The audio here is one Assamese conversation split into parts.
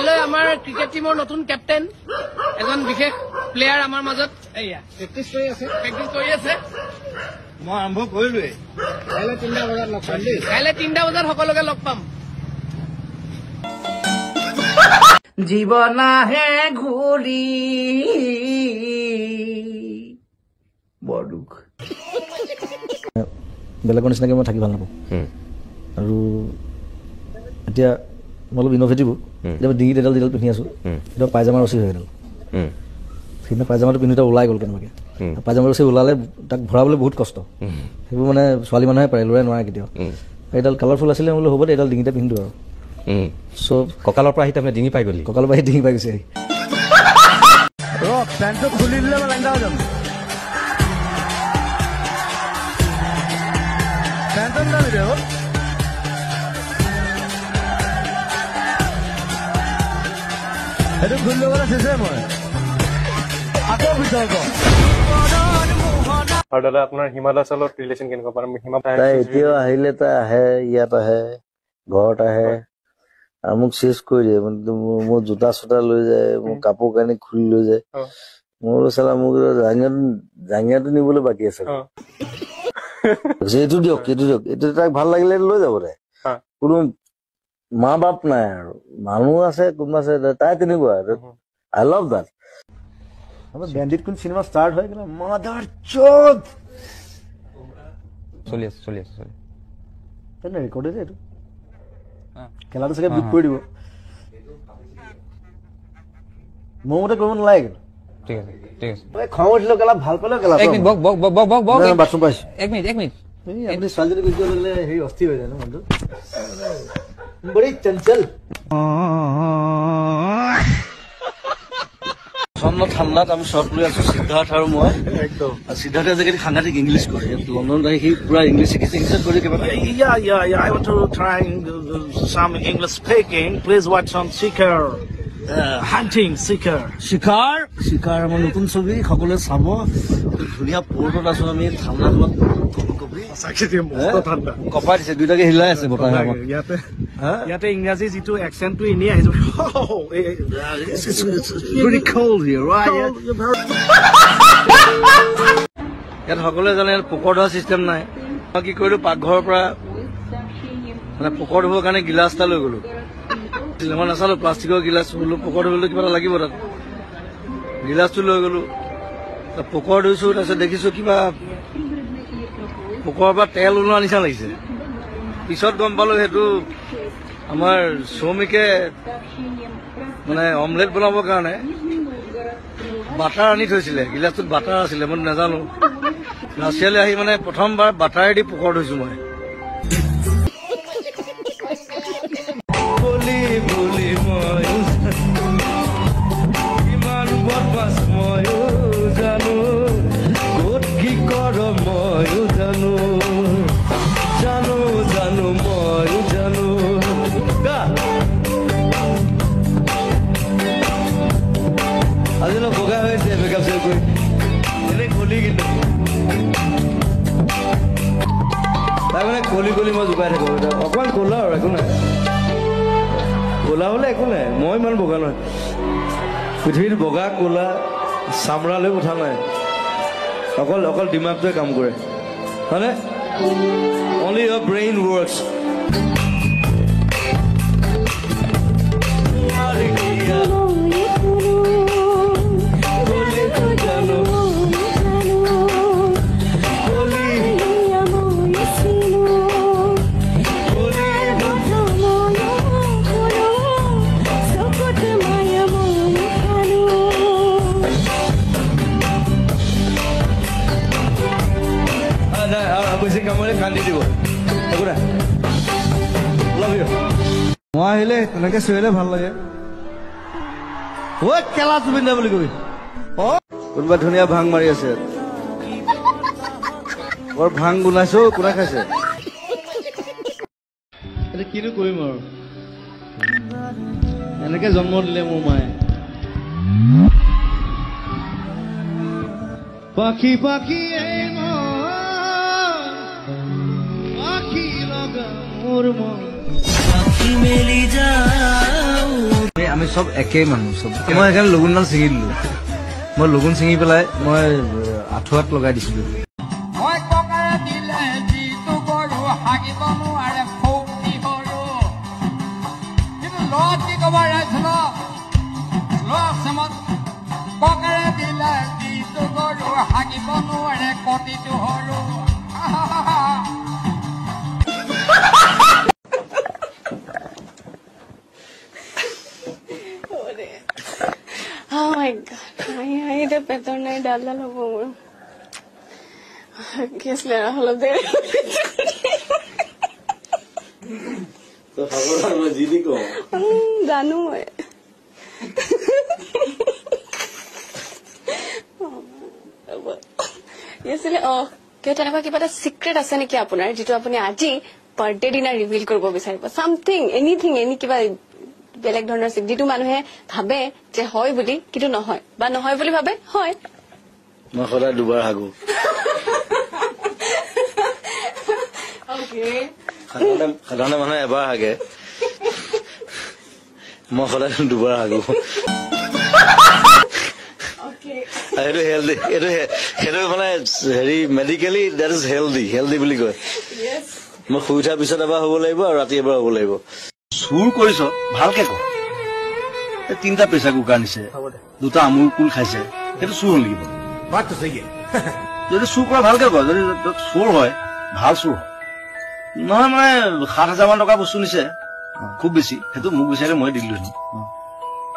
কাইলৈ আমাৰ ক্ৰিকেট টিমৰ নতুন কেপ্টেইন এজন বিশেষ প্লেয়াৰ আমাৰ মাজত প্ৰেক্টিচ কৰি আছে মই আৰম্ভ কৰিলোৱে কাইলৈ 3টা বজাত লগ পাম দেই কাইলৈ 3টা বজাত সকলোকে লগ পাম জীৱন আহে ঘূৰি বৰ দুখ বেলেগৰ নিচিনাকৈ মই থাকি ভাল নাপাওঁ আৰু এতিয়া মই অলপ ইন'ভেটিভ এতিয়া ডিঙিত এডাল পিন্ধি আছোঁ এতিয়া পায়জামা ৰচি হৈ এডাল সেইদিনা পায়জামাটো পিন্ধোতে ওলাই গ'ল কেনেবাকৈ পায়জামা ৰচি ওলালে তাক ভৰাবলৈ বহুত কষ্ট সেইবোৰ মানে ছোৱালী মানুহে পাৰে ল'ৰাই নোৱাৰে কেতিয়াও এইডাল কালাৰফুল আছিলে বোলো হ'ব দে এইডাল ডিঙিতে পিন্ধো আৰু চব কঁকালৰ পৰা আহি তাৰমানে ডিঙি পাই গ'লি কঁকালৰ পৰা আহি ডিঙি পাই গৈছে আহি পেণ্টটো খুলি দিলে মই লাইন যাম পেণ্টত যাবি দে সেইটো খুলি ল'বলৈ চেষ্টা মই আকৌ ভিতৰত আৰু দাদা আপোনাৰ হিমাচলত ৰিলেশ্যন কেনেকুৱা পাম এতিয়াও আহিলে তাই আহে ইয়াত আহে ঘৰত আহে আৰু মোক চেচ কৰি দিয়ে মোৰ জোতা চোতা লৈ যায় মোৰ কাপোৰ কানি খুলি লৈ যায় মোৰ চালা মোক জাঙিয়াটো নিবলৈ বাকী আছে এইটো দিয়ক এইটো তাক ভাল লাগিলে লৈ যাব দে কোনো মা বাপ নাই আৰু মানুহ আছে কোনোবা আছে তাই তেনেকুৱা আই লাভ দ্যাট বেণ্ডিট কোন চিনেমা ষ্টাৰ্ট হৈ গ'লে মাদাৰ চোদ চলি আছে ৰেকৰ্ড হৈছে এইটো খেলাটো চাগে বিট কৰি দিব মোৰ মতে কৰিব নালাগে ঠিক আছে খং উঠিলেও খেলা ভাল পালেও খেলা বাথৰুম পাইছো এক মিনিট আপুনি ছোৱালীজনী গুচি গ'লে হেৰি অস্থিৰ হৈ যায় ন মনটো বড়ি চঞ্চল ঠাণ্ডাত আমি শ্বট লৈ আছো সিদ্ধাৰ্থ আৰু মই একদম সিদ্ধাৰ্থে আজিকালি সাংঘাতিক ইংলিছ কৰে লণ্ডনত আহি সি পুৰা ইংলিছ শিকিছে ইংলিছত কৰি I want to try some English speaking. Please watch on Seeker. Hunting Seeker. শিকাৰ আমাৰ নতুন ছবি সকলোৱে চাব ধুনীয়া পৰ্টত আছো আমি ঠাণ্ডা কপাই দিছে দুইটাকে হিলাই আছে বতাহে ইয়াতে ইংৰাজী যিটো একচেণ্টটো এনেই আহিছে ইয়াত সকলোৱে জানে পোকৰ ধোৱা চিষ্টেম নাই মই কি কৰিলো পাকঘৰৰ পৰা মানে পোকৰ ধুবৰ কাৰণে গিলাচ এটা লৈ গলো মই নাচালো প্লাষ্টিকৰ গিলাচ বোলো পোকৰ ধুবলৈ কিবা এটা লাগিব তাত গিলাচটো লৈ গলো পোকৰ ধুইছো তাৰপিছত দেখিছো কিবা পোকৰ পৰা তেল ওলোৱা নিচিনা লাগিছে পিছত গম পালো সেইটো আমাৰ শ্ৰমিকে মানে অমলেট বনাবৰ কাৰণে বাটাৰ আনি থৈছিলে গিলাচটোত বাটাৰ আছিলে মই নাজানো ৰাছিয়ালৈ আহি মানে প্ৰথমবাৰ বাটাৰেদি পোকৰ ধুইছো মই কলি মই জোকাই থাকো অকমান ক'লা আৰু একো নাই ক'লা হলে একো নাই মই ইমান বগা নহয় পৃথিৱীত বগা ক'লা চামৰালৈ কথা নাই অকল দিমাগটোৱে কাম কৰে হয়নে অনলি ইয়ৰ ব্ৰেইন ৱৰ্কছ মই আহিলে তেনেকে চিঞৰিলে ভাল লাগে কেলা জুবিন দা বুলি কবি কোনোবা ধুনীয়া ভাং মাৰি আছে বৰ ভাং গুনাইছো কোনে খাইছে এতিয়া কিনো কৰিম আৰু এনেকে জন্ম দিলে মোৰ মায়ে পাখি পাখি মোৰ মন আমি চব একেই মানুহ চব মই সেইকাৰণে লগুণডাল ছিঙি দিলোঁ মই লগুণ ছিঙি পেলাই মই আঁঠুৱাত লগাই দিছিলোঁ মই ককাৰে দিলে যিটো গৰু হাগিব নোৱাৰে ফৌতি গৰু কিন্তু লত কি ক'ব ৰাইছিল ককাৰে দিলে যিটো গৰু হাগিব নোৱাৰে কটিটো সৰু Oh my god, I the better night dalla lobo. Guess le all of there. তো খবৰ মই জিদি কওঁ জানো মই Yesterday কিয় তেনেকুৱা কিবা এটা সিক্ৰেট আছে নেকি আপোনাৰ যেটো আপুনি আজি বাৰ্থডে দিনা ৰিভিল কৰিব বিচাৰিব সামথিং এনিথিং এনি কিবা বেলেগ ধৰণৰ যেটো মানুহে ভাবে যে হয় বুলি কিন্তু নহয় বা নহয় বুলি ভাবে হয় মই সদায় দুবাৰ হাগো ওকে সাধাৰণতে মানুহে এবাৰ হাগে মই সদায় দুবাৰ হাগো এইটো হেল্ডি এইটো মানে হেৰি মেডিকেলি দেট ইজ হেল্ডি বুলি কয় মই শুই উঠাৰ পিছত এবাৰ হ'ব লাগিব আৰু ৰাতি এবাৰ হ'ব লাগিব চুৰ কৰিছ ভালকে ক তিনিটা প্ৰেচাৰ কুকাৰ নিছে দুটা আমুল কুল খাইছে সেইটো চুৰ হ'ল নেকি যদি চুৰ কৰা ভালকে ক যদি চুৰ হয় ভাল চুৰ হয় নহয় মানে ৭,০০০ মান টকা বস্তু নিছে খুব বেছি সেইটো মোক বিচাৰিলে মই দিলো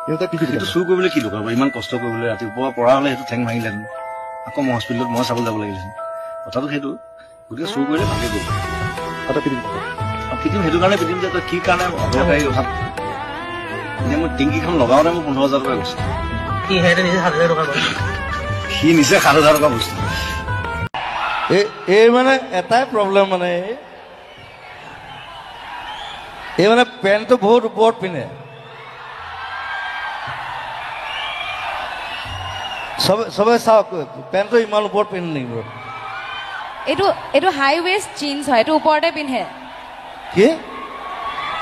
সেইটো চুৰ কৰিবলৈ কি দৰকাৰ ইমান কষ্ট কৰিবলৈ ৰাতিপুৱা পৰা হলে সেইটো ঠেং ভাঙিলেহেঁতেন আকৌ মই হস্পিটেলত মই চাবলৈ যাব লাগিলেহেঁতেন কথাটো সেইটো গতিকে চুৰ কৰিলে ভালকে কৰিব পিটিম সেইটো কাৰণে পিটিম যে তই কি কাৰণে অদৰকাৰী কথা এতিয়া মই টেংকিখন লগাওঁতে মোৰ ১৫,০০০ টকা গৈছে সি নিচে ৭,০০০ টকা বস্তু এই মানে এটাই প্ৰব্লেম মানে এই মানে পেণ্টটো বহুত ওপৰত পিন্ধে সবে চাওক পেণ্টটো ইমান ওপৰত পিন্ধে নেকি এইটো হাই ৱেষ্ট জিন্স হয় এইটো ওপৰতে পিন্ধে কি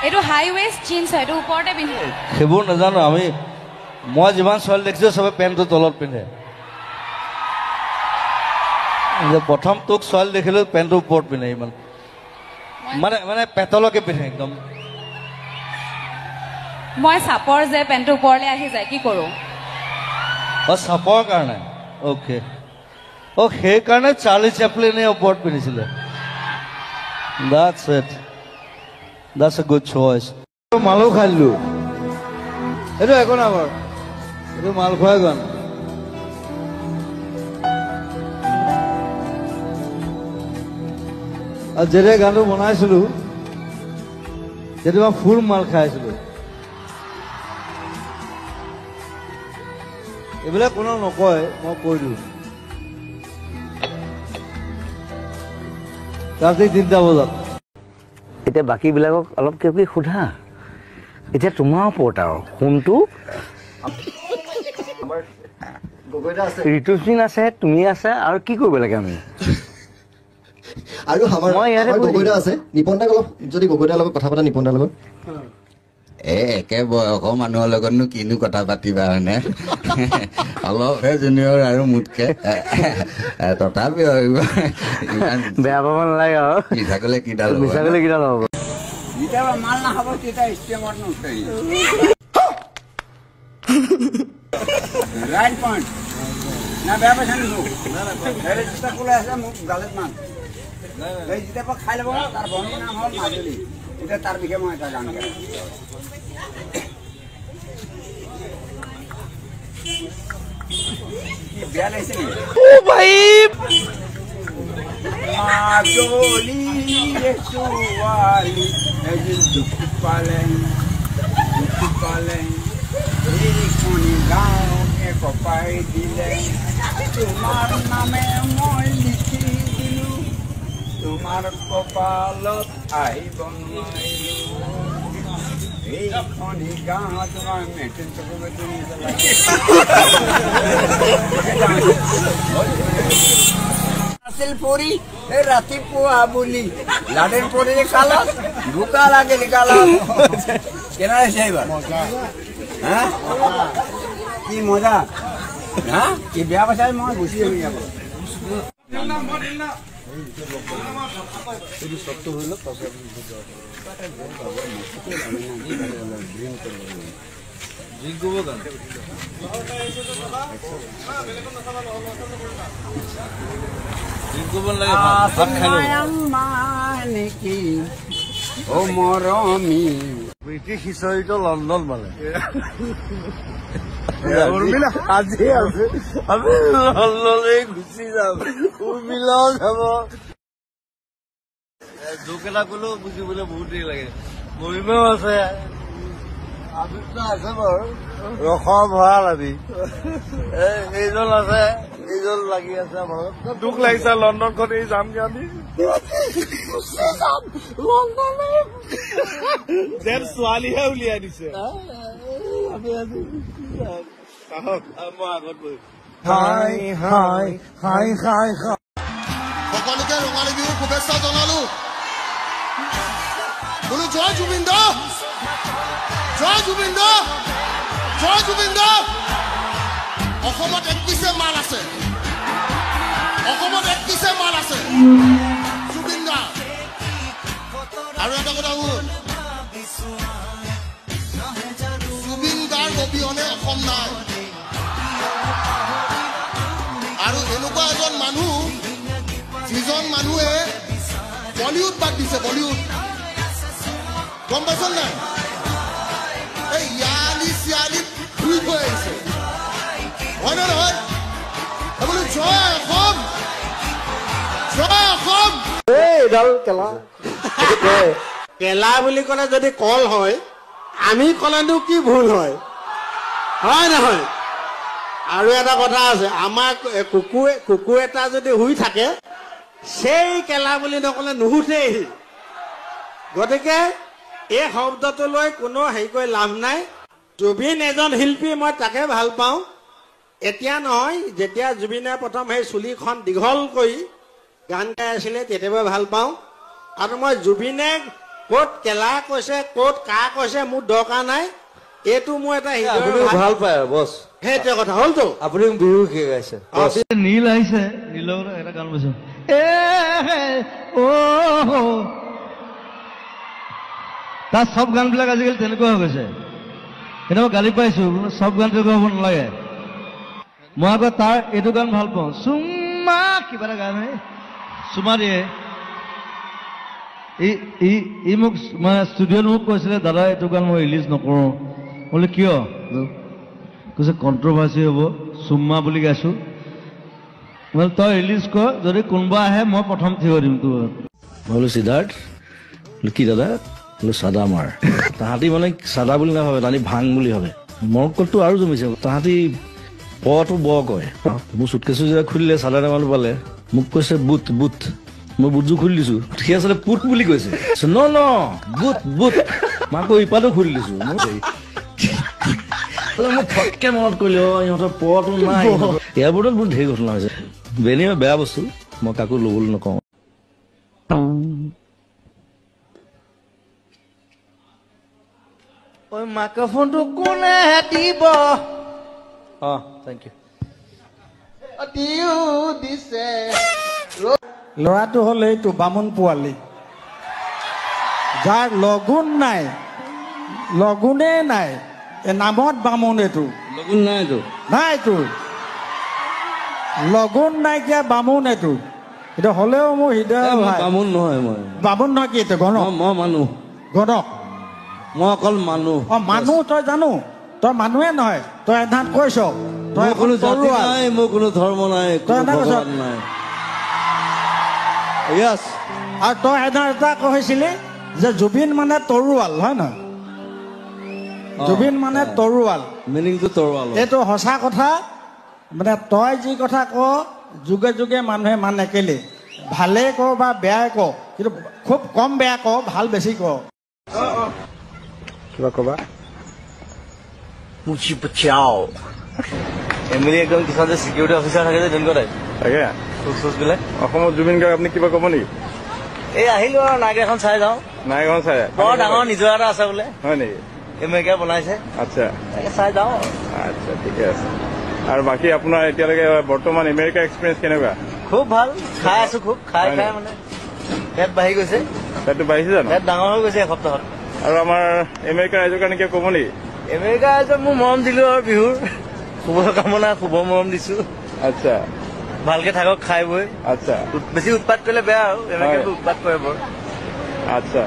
এইটো হাই ৱেষ্ট জিন্স হয় এইটো ওপৰতে পিন্ধে সেইবোৰ নাজানো মই যিমান ছোৱালী দেখিছো চবে পেণ্টটো তলত পিন্ধে প্ৰথম তোক ছোৱালী দেখিলো পেণ্টটো ওপৰত পিন্ধে ইমান মানে পেটলৈকে পিন্ধে একদম মই চাপৰ যে পেণ্টটো ওপৰলৈ আহি যায় কি কৰো চাপৰ কাৰণে অ'কে সেইকাৰণে চাৰ্লি চেপলিনে ওপৰত পিন্ধিছিলে That's a good choice. মালো খাই দিলো এইটো একো নাই বাৰু এইটো মাল খোৱাই গান আৰু যেতিয়া গানটো বনাইছিলো তেতিয়া ফুল মাল খাইছিলো এইবিলাক কোনো নকয় মই কৈ দিওঁ ৰাতি ৩টা বজাত এতিয়া বাকীবিলাকক অলপ কিবা কিবি সোধা এতিয়া তোমাৰ ওপৰত আৰু কোনটো ঋতুসিন আছে তুমি আছে আৰু কি কৰিব লাগে আমি আৰু মই ইয়াতে গগৈদা আছে নিপনদাক অলপ যদি গগৈদাৰ লগত কথা পাতা নিপনদাৰ লগত একে বয়সৰ মানুহৰ লগতনো কিনো কথা পাতিবা হয়নে অলপহে জুনিয়ৰ আৰু মোতকে তথাপিও বেয়া পাব নালাগে আৰু মিছা কলে কিডাল হ'ব যেতিয়া মাল নাখাব তেতিয়া ষ্টেমত নুঠেই ৰাইট পইণ্ট না বেয়া পাইছা নি মোক যেতিয়া ক'লে আছে মোক গালত মান যেতিয়া পৰা খাই ল'ব তাৰ ভনীৰ নাম হ'ল মাজুলী এতিয়া তাৰ বিষয়ে মই এটা গান গাই বেয়া লাগিছে নেকি মাজুলী ছোৱালী এদিন দুখ পালে এইখনি গাঁৱকে কপাই দিলে তোমাৰ নামে মই লিখি দিলো তোমাৰ কপালত আহিব নোৱাৰিলো এইখনি গাঁও তোমাৰ মেট্ৰিক আছিল পৰি এই ৰাতিপুৱা বুলি লাডেন পৰি খালত বোকা লাগিল গালত কেনে আহিছে এইবাৰ হা কি মজা হা কি বেয়া পাইছা মই গুচি যাবি যাব নেকি ও মৰমী ব্ৰিটিছ হিষ্টৰীটো লণ্ডন মানে আজি আছে আমি লণ্ডনলৈ গুচি যাম উৰ্মিলাও যাব জোক এটা কলেও বুজিবলৈ বহুত দেৰি লাগে মহিমাও আছে আদিত্য আছে বাৰু ৰসৰ ভঁৰাল আদি এইজন আছে এইজন লাগি আছে আমাৰ দুখ লাগিছে লণ্ডনখন এই যাম আমি যেন ছোৱালীহে উলিয়াই দিছে আমি আজি মই আগত বহি হাই হাই হাই হাই সকলোকে ৰঙালী বিহুৰ শুভেচ্ছা জনালো বোলো জয় জুবিন দা জয় জুবিন দা জয় জুবিন দা অসমত 31 মাল আছে অসমত 31 মাল আছে জুবিন দা আৰু এটা কথা শুন জুবিন দাৰ অবিহনে অসম নাই আৰু এনেকুৱা এজন মানুহ যিজন মানুহে বলিউড বাদ দিছে বলিউড গম পাইছ নাই এই ইয়ালি চিয়ালি ঘূৰি গৈ আহিছে হয় নে নহয় বোলো জয় অসম জয় অসম এইডাল কেলা কেলা বুলি ক'লে যদি কল হয় আমি ক'লেনো কি ভুল হয় হয় নহয় আৰু এটা কথা আছে আমাৰ কুকুৰ এটা যদি শুই থাকে সেই কেলা বুলি নকলে নুশুঠেই গতিকে এই শব্দটো লৈ কোনো হেৰি কৰি লাভ নাই জুবিন এজন শিল্পী মই তাকে ভাল পাওঁ এতিয়া নহয় যেতিয়া জুবিনে প্ৰথম সেই চুলিখন দীঘল কৰি গান গাই আছিলে তেতিয়াবা ভাল পাওঁ আৰু মই জুবিনে ক'ত কেলা কৈছে ক'ত কা কৈছে মোৰ দৰকাৰ নাই এইটো মোৰ এটা ভাল পায় বছ সেইটোৱে কথা হ'লতো আপুনি বিহু গাইছে নীল আহিছে নীলৰ এটা গান কৈছো তাৰ চব গানবিলাক আজিকালি তেনেকুৱা হৈ গৈছে কেতিয়াবা গালি পাইছো চব গান তেনেকুৱা হ'ব নালাগে মই আকৌ তাৰ এইটো গান ভাল পাওঁ চুমা কিবা এটা গান চুমা দিয়ে ই মোক মানে ষ্টুডিঅ'ত মোক কৈছিলে দাদা এইটো গান মই ৰিলিজ নকৰোঁ বোলে কিয় কৈছে কণ্ট্ৰভাৰ্চি হ'ব চুম্মা বুলি গাইছো বোলে তই ৰিলিজ কৰ যদি কোনোবা আহে মই প্ৰথম থিয় দিম তোৰ মই বোলো সিদ্ধাৰ্থ কি দাদা বোলো চাদা মাৰ তাহাঁতি মানে চাদা বুলি নাভাবে তাহাঁতি ভাং বুলি ভাবে মৰকলটো আৰু জমিছে তাহাঁতি পটো ব কয় মোৰ চুটকেছো যেতিয়া খুলিলে চাদা মানুহ পালে মোক কৈছে বুট বুট মই বুটযোৰ খুলি দিছো সি আচলতে পুট বুলি কৈছে ন ন বুট বুট মই আকৌ ইপাতো খুলি দিছো মোক ফটকে মনত কৰিলে ইহঁতৰ পটো নাই এয়াৰপৰ্টত বহুত ঢেৰ ঘটনা হৈছে বেনি বেয়া বস্তু মই কাকো ল'বলৈ নকওঁ মাইক্ৰফোনটো কোনে দিব থেংক ইউ দিছে ল'ৰাটো হ'ল এইটো বামুণ পোৱালি যাৰ লগুণ নাই লগুণেই নাই নামত বামুণ এইটো লগুণ নাইতো নাইতো লগুণ নাইকিয়া বামুণ এইটো এইটো হ'লেও মোৰ হৃদয় বামুণ নহয় মই বামুণ নহয় কি এইটো গণক মই মানুহ গণক মই অকল মানুহ মানুহ তই জানো তই মানুহে নহয় তই এধাত কৈছ তই কোনো জাতি নাই মোৰ কোনো ধৰ্ম নাই নাই য়েছ আৰু তই এধাত এটা কৈছিলি যে জুবিন মানে তৰোৱাল হয় নহয় জুবিন মানে তৰোৱাল মিনিংটো তৰোৱাল এইটো সঁচা কথা মানে তই যি কথা ক যুগে যুগে মানুহে মানে কেলে ভালে ক বা বেয়াই ক কিন্তু খুব কম বেয়া ক ভাল বেছি ক কিবা ক'বা মুচি পচাও এমএলএ একদম কিছুমান যে চিকিউৰিটি অফিচাৰ থাকে যে তেনেকুৱা টাইপ তাকে বিলাক অসমত জুবিন গাৰ্গ আপুনি কিবা ক'ব নেকি এই আহিলো আৰু নাইক এখন চাই যাওঁ নাইখন চাই বৰ ডাঙৰ নিজৰ এটা আছে বোলে হয় নেকি আমেৰিকা বনাইছে। আচ্ছা তাকে চাই যাওঁ। আচ্ছা ঠিকে আছে। আৰু বাকী আপোনাৰ এতিয়ালৈকে বৰ্তমান আমেৰিকা এক্সপিৰিয়েঞ্চ কেনেকুৱা? খুব ভাল, খাই আছো খুব, খাই মানে পেট বাঢ়ি গৈছে। পেটটো বাঢ়িছে জানো? পেট ডাঙৰ হৈ গৈছে এসপ্তাহত। আৰু আমাৰ আমেৰিকা ৰাইজৰ কাৰণে কিয় ক'ব নেকি? আমেৰিকা ৰাইজক মোৰ মৰম দিলো আৰু বিহুৰ শুভকামনা, শুভ মৰম দিছো। আচ্ছা ভালকে থাকক খাই বৈ। আচ্ছা বেছি উৎপাত কৰিলে বেয়া আৰু আমেৰিকাটো উৎপাত কৰে বৰ। আচ্ছা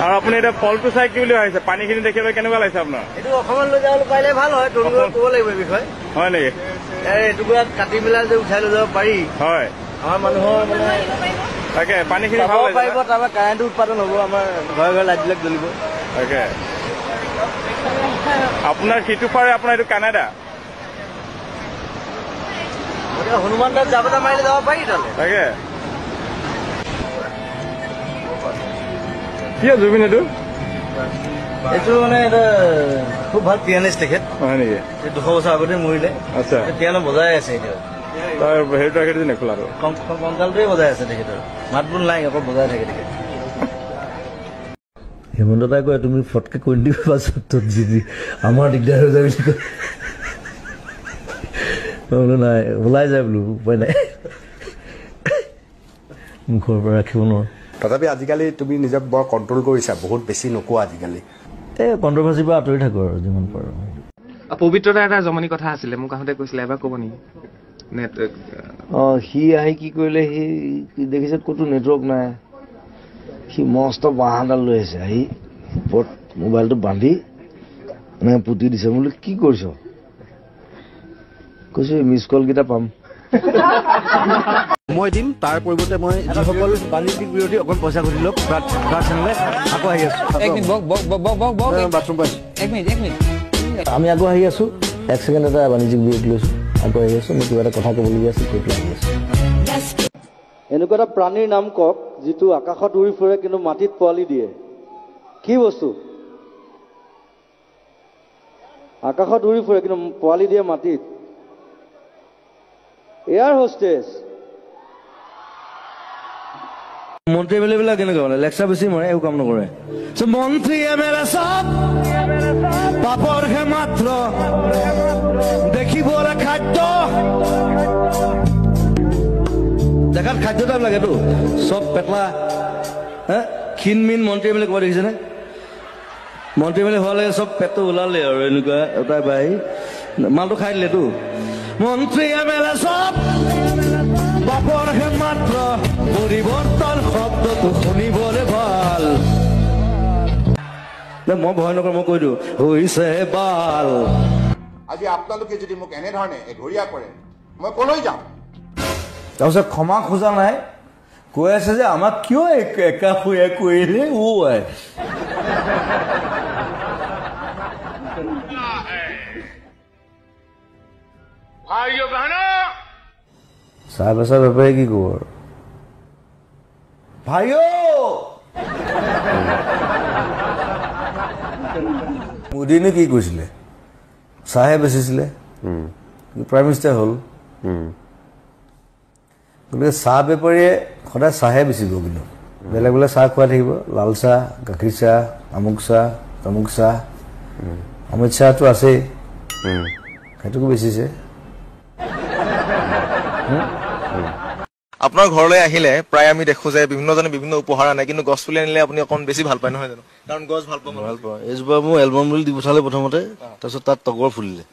আৰু আপুনি এতিয়া ফলটো চাই কি বুলি ভাবিছে? পানীখিনি দেখিবলৈ কেনেকুৱা লাগিছে আপোনাৰ? এইটো অসমত লৈ যাবলৈ পাৰিলে ভাল হয়, তৰুণক ক'ব লাগিব এই বিষয়ে। হয় নেকি? এটুকুৰা কাটি পেলাই যে উঠাই লৈ যাব পাৰি। হয় আমাৰ মানুহৰ মানে তাকে পানীখিনি খাব ভাল পাৰিব, তাৰপৰা কাৰেণ্টটো উৎপাদন হ'ব, আমাৰ ঘৰে ঘৰে লাইটবিলাক জ্বলিব। তাকে আপোনাৰ সিটো পাৰে আপোনাৰ এইটো কানাডা। গতিকে হনুমান দাস জাবতা মাৰিলে যাব পাৰি তালৈ। তাকে কি জুবিন এইটো মানে এটা খুব ভাল পিয়ানিষ্ট তেখেত। হয় নেকি? 200 বছৰ আগতে মৰিলে। আচ্ছা পিয়ানো বজাই আছে এতিয়া। তাৰ হেৰিটো ৰাখি দিছে খোলাটো কংকালটোৱে বজাই আছে তেখেতৰ, মাত বোল নাই, অকল বজাই থাকে তেখেত। হেমন্ত দাই কয় তুমি ফটকে কৈ দিবা যদি আমাৰ দিগদাৰ হৈ যায় বুলি কয়। বোলো নাই ওলাই যায় বোলো, উপায় নাই, মুখৰ পৰা ৰাখিব নোৱাৰো। তথাপি আজিকালি তুমি নিজক বৰ কণ্ট্ৰল কৰিছা, বহুত বেছি নোকোৱা আজিকালি। এই কণ্ট্ৰভাৰ্চিৰ পৰা আঁতৰি থাকো আৰু যিমান পাৰো। পবিত্ৰতা এটা জমনি কথা আছিলে, মোক আহোঁতে কৈছিলে, এবাৰ ক'ব নেকি? সি আহি কি কৰিলে, সি দেখিছে ক'তো নেটৱৰ্ক নাই, সি মস্ত বাঁহডাল লৈ আহিছে, আহি ওপৰত মোবাইলটো বান্ধি এনেকৈ পুতি দিছে। বোলো কি কৰিছ? কৈছো মিছ কল কেইটা পাম। মই দিম, তাৰ পৰিৱৰ্তে মই যিসকল বাণিজ্যিক বিৰোধী অকণ পইচা ঘটি লওক, চেনেলে আকৌ আহি আছো। বাথৰুম পাইছো, আমি আকৌ আহি আছো। 1 ছেকেণ্ড এটা বাণিজ্যিক বিৰোধী লৈছো, আকৌ আহি আছো। মই কিবা এটা কথা ক'বলগীয়া আছে, কৈ পেলাই আহি আছো। এনেকুৱা এটা প্ৰাণীৰ নাম কওক যিটো আকাশত উৰি ফুৰে কিন্তু মাটিত পোৱালি দিয়ে। কি বস্তু? আকাশত উৰি ফুৰে কিন্তু পোৱালি দিয়ে মাটিত। Air hostess. মন্ত্ৰী এম এল এ বিলাক কেনেকুৱা মানে লেকচাৰ বেছি মাৰে, একো কাম নকৰে। মন্ত্ৰী এম এল এ চব পাপৰহে মাত্ৰ, দেখিবলৈ খাদ্য, দেখাত খাদ্য টাইপ লাগেতো, চব পেটলা ক্ষীণমিন। মন্ত্ৰী এম এল এ ক'ৰবাত দেখিছেনে? মন্ত্ৰী এম এল এ হোৱা লাগে চব পেটটো ওলালে আৰু এনেকুৱা এটা বাই মালটো খাই দিলেতো। মন্ত্ৰী এম এল এ চব বাপৰহে মাত্ৰ, পৰিৱৰ্তন শব্দটো শুনিবলৈ ভাল। মই ভয় নকৰো, মই কৈ দিওঁ হৈছে বাল। আজি আপোনালোকে যদি মোক এনেধৰণে এঘৰীয়া কৰে, মই কলৈ যাম? তাৰপিছত ক্ষমা খোজা নাই, কৈ আছে যে আমাক কিয় একা শুয়া কৰিলে। চাহ বেচা বেপাৰী কি কব আৰু ভাইও। মোদীনে কি কৈছিলে? চাহে বেচিছিলে, প্ৰাইম মিনিষ্টাৰ হ'ল। গতিকে চাহ বেপাৰীয়ে সদায় চাহে বেচিব, কিন্তু বেলেগ বেলেগ চাহ খুৱাই থাকিব, লাল চাহ, গাখীৰ চাহ, আমুক চাহ, তামুক চাহ। অমিত শ্বাহটো আছেই, সেইটোকো বেচিছে। আপোনাৰ ঘৰলৈ আহিলে প্ৰায় আমি দেখো যে বিভিন্নজনে বিভিন্ন উপহাৰ আনে, কিন্তু গছ পুলি আনিলে আপুনি অকণ বেছি ভাল পায়, নহয় জানো? কাৰণ গছ ভাল পাওঁ। এইজোপা মোৰ এলবাম বুলি দি পঠালে প্ৰথমতে, তাৰপিছত তাত তগৰ ফুলিলে,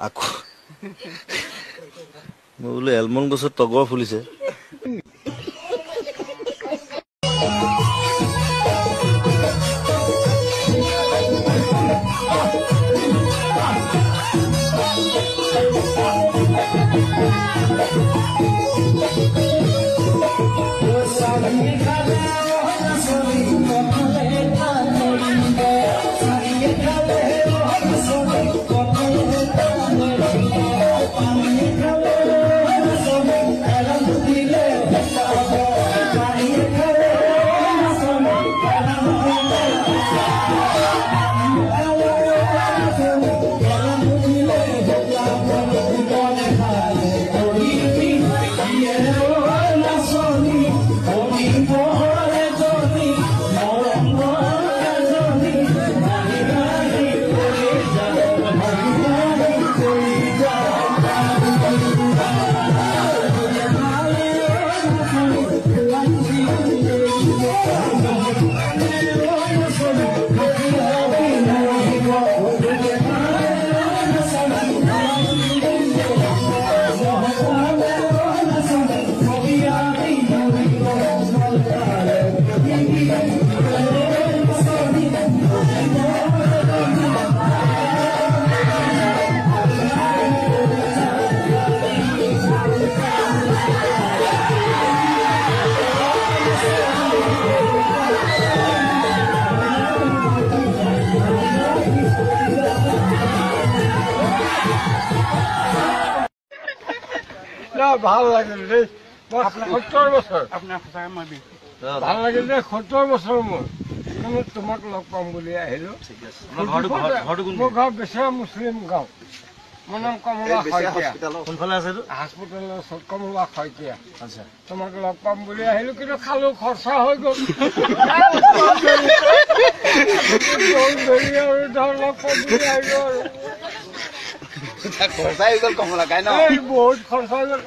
আকৌ মই বোলো এলমন গছত তগৰ ফুলিছে। ভাল লাগিল দেই 70 বছৰ আপোনাৰ সঁচাকৈ মই বিহু ভাল লাগিল দেই 70 বছৰ মোৰ কিন্তু তোমাক লগ পাম বুলি আহিলো মোৰ ঘৰ বেচেৰা মুছলিম গাঁও মোৰ নাম কমলা শইকীয়া কোনফালে আছে হস্পিটেলৰ ওচৰত কমলা শইকীয়া তোমাক লগ পাম বুলি আহিলো কিন্তু খালো খৰচা হৈ গ'ল আৰু ধৰ লগ পাম বুলি আহিলো আৰু খৰচা হৈ গ'ল কমলা গাই ন বহুত খৰচা হৈ গ'ল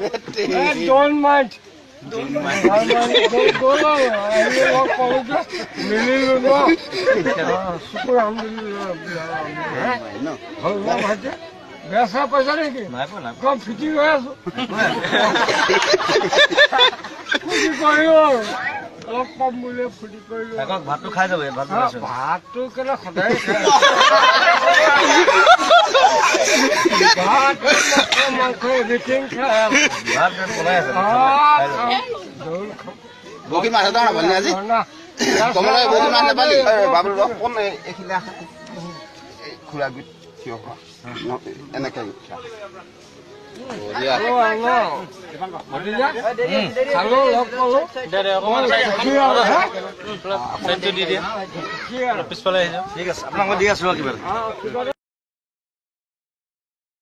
ডোন্ট মাইণ্ড মিলিলো ন শুকুৰ আলহামদুলিল্লাহ বেচা পইচা নেকি কম ফিটিং হৈ আছো ফুটি কৰিলো আৰু লগ পাম বুলি ফুটি কৰিলো ভাতটো খাই যাব ভাতটো কেলে সদায় খাই ভাত মাংস এভৰিথিং খাই বগী মাছ এটা নাপালি আজি কমলা বগী মাছ নাপালি বাবুল কোন এইখিনি খুৰা গুট থিয় হোৱা এনেকে খালো লগ পালো পিছফালে আহিছে ঠিক আছে আপোনাক মই দি আছো কিবা